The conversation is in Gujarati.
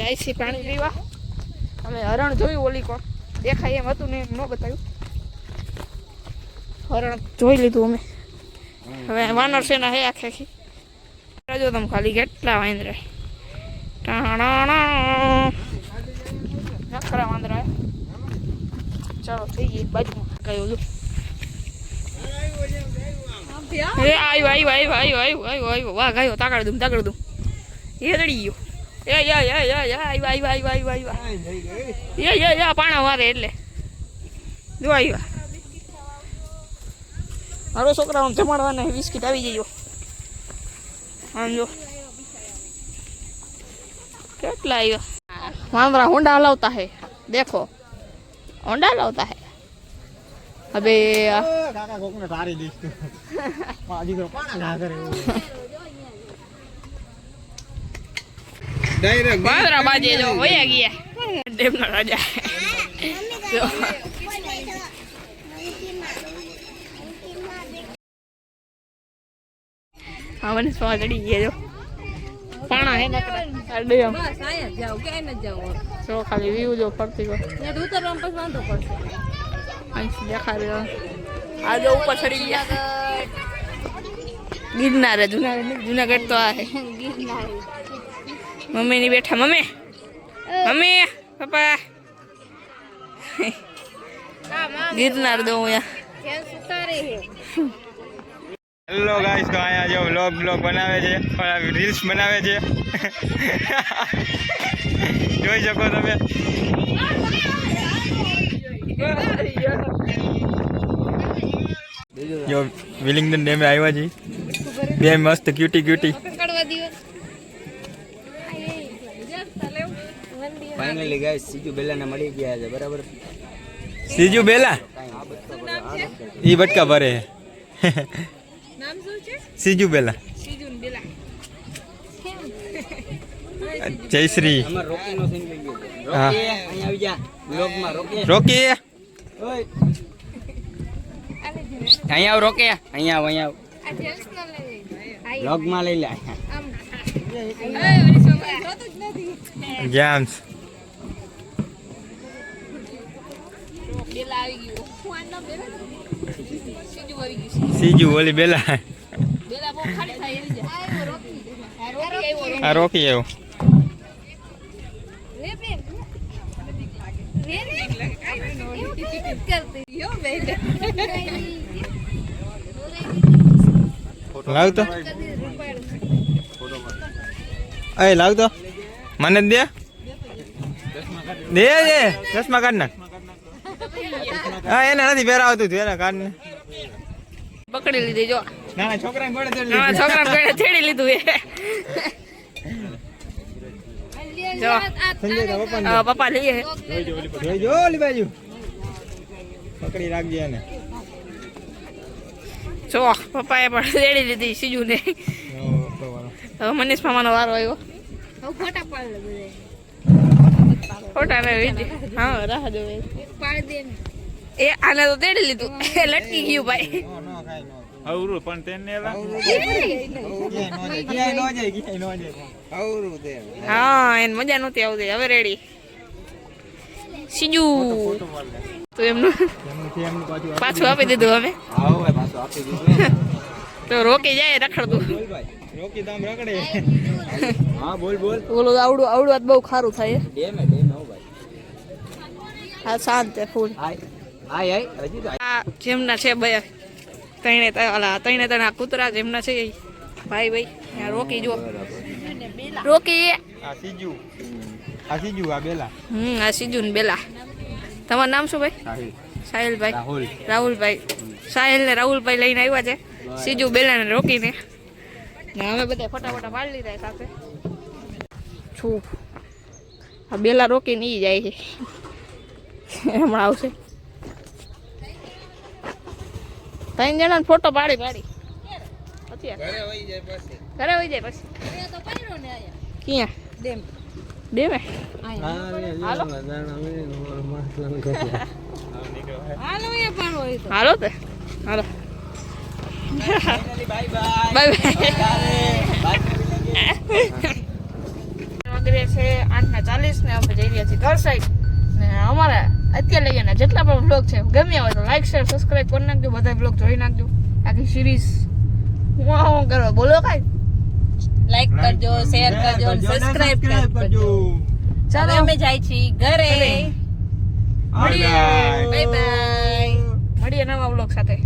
જાય છે પાણી પીવા. અમે હરણ જોયું ઓલી કોણ દેખાય એમ હતું ને એમ ન બતાવ્યું. હરણ જોઈ લીધું અમે. હવે વાનર સેના હે આખી જો તમે ખાલી કેટલા વાંદરા નખરા વાંદરા. ચાલો થઈ ગઈ બાજુમાં કયું આવ્યો વાહ ગાયો તાકડ દઉં એ રડી ગયો. પાણા મારે એટલે જો આવ્યા. મારો છોકરાઓને જમાડવાના બિસ્કીટ આવી જજો. આમ જો કેટલા આવ્યા વાંદરા. હોંડા હલાવતા હે દેખો, હોંડા હલાવતા હે. હવે વાંદરા બાજે જો વયા ગયા ડેમના રાજા. હા મને સ્વાદ ચડી ગયા જો પાણા હે નકરા ડેમ. બસ આયા જાવ કે ન જાવ જો ખાલી વ્યૂ જો ફરતી ગયો ને ઉતરવામાં પછી વાંધો પડશે. અહીં દેખાડે આ જો ઉપર ચડી ગયા ગિરનાર. જુનાગઢ તો આ હે ગિરનાર. મમ્મી ની બેઠા મમ્મી મમ્મી પપ્પા ગિરનાર દો હેલો ગાઈસ, તો અહીંયા જો વ્લોગ બનાવે છે, રીલ્સ બનાવે છે. જોઈ શકો તમે. જો વિલિંગડન ડેમે આવ્યા છે બે મસ્ત ક્યુટી. ફાઇનલી ગાઈસ સીજુ બેલાને મળી ગયા છે. બરાબર સીજુ બેલા ઈ બટકા ભરે. નામ શું છે? સીજુ બેલા. જયશ્રી. અમાર રોકી નો સીન લઈ ગયો. રોકી અહીંયા આવી જા વ્લોગ માં. રોકી ઓય અહીંયા આવ. રોકે અહીંયા આવ. વ્લોગ માં લઈ લે. ગેમ્સ સીજુ ઓલી બેલા. આ રોકી આવ્યો. લાવતો લાવતો મને દે ચશ્મા કાઢ નાખ. હા એને નથી પહેરાવતું તું, એને કાઢ ને. પકડી લીધી જો નાના છોકરાને ગોળે છેડી લીધું એ જો પપ્પા લઈએ જોઈજો ઓલી બાજુ પકડી રાખજે એને. જો પપ્પાએ પણ છેડી લીધી સીજુ ને. હવે મનીષ મામાનો વારો આવ્યો. ફોટા હા રાહ જો એ આને તો તેડી લીધું એ લટકી ગયું ભાઈ. અવરું પણ તેને હા એને મજા નહોતી આવતી. હવે રેડી સીજુ તો એમનું પાછું આપી દીધું હવે. તો રોકી જાય રખડતું. રોકી દામ રખડે. હા બોલ ઓલું આવડું વાત બહુ ખારું થાય. હા શાંત ફૂલ. આ જેમના છે બે ત્રણે કૂતરા જેમના છે ભાઈ રોકી જો રોકી. આ સીજુ આ બેલા. આ સીજુ ને બેલા. તમારું નામ શું ભાઈ? સાહિલભાઈ. રાહુલભાઈ. સાહિલ ને રાહુલભાઈ લઈને આવ્યા છે સીજુ બેલા ને રોકીને. અમે બધા ફટાફટ પાડી લીધા સાથે છું. આ બેલા રોકીને ઈ જાય છે હમણાં આવશે. 3 જણા ફોટો પાડી પછી ઘરે વહી જાય પછી ક્યાં ડેમે હાલો તે હાલો. Bye bye. વાગરે છે 8:40. સાઈડ ને અમારા અત્યારે લઈ ગયા જેટલા પણ બ્લોગ છે ગમ્યા હોય તો લાઈક શેર સબસ્ક્રાઇબ કરી નાખજો બધા બ્લોગ જોઈ નાખજો આખી સિરીઝ હું કરો બોલો કાંઈ લાઈક કરજો શેર કરજો સબસ્ક્રાઇબ કરજો ચાલો અમે જાય છીએ ઘરે મળીએ બાય બાય મળીએ નવા બ્લોગ સાથે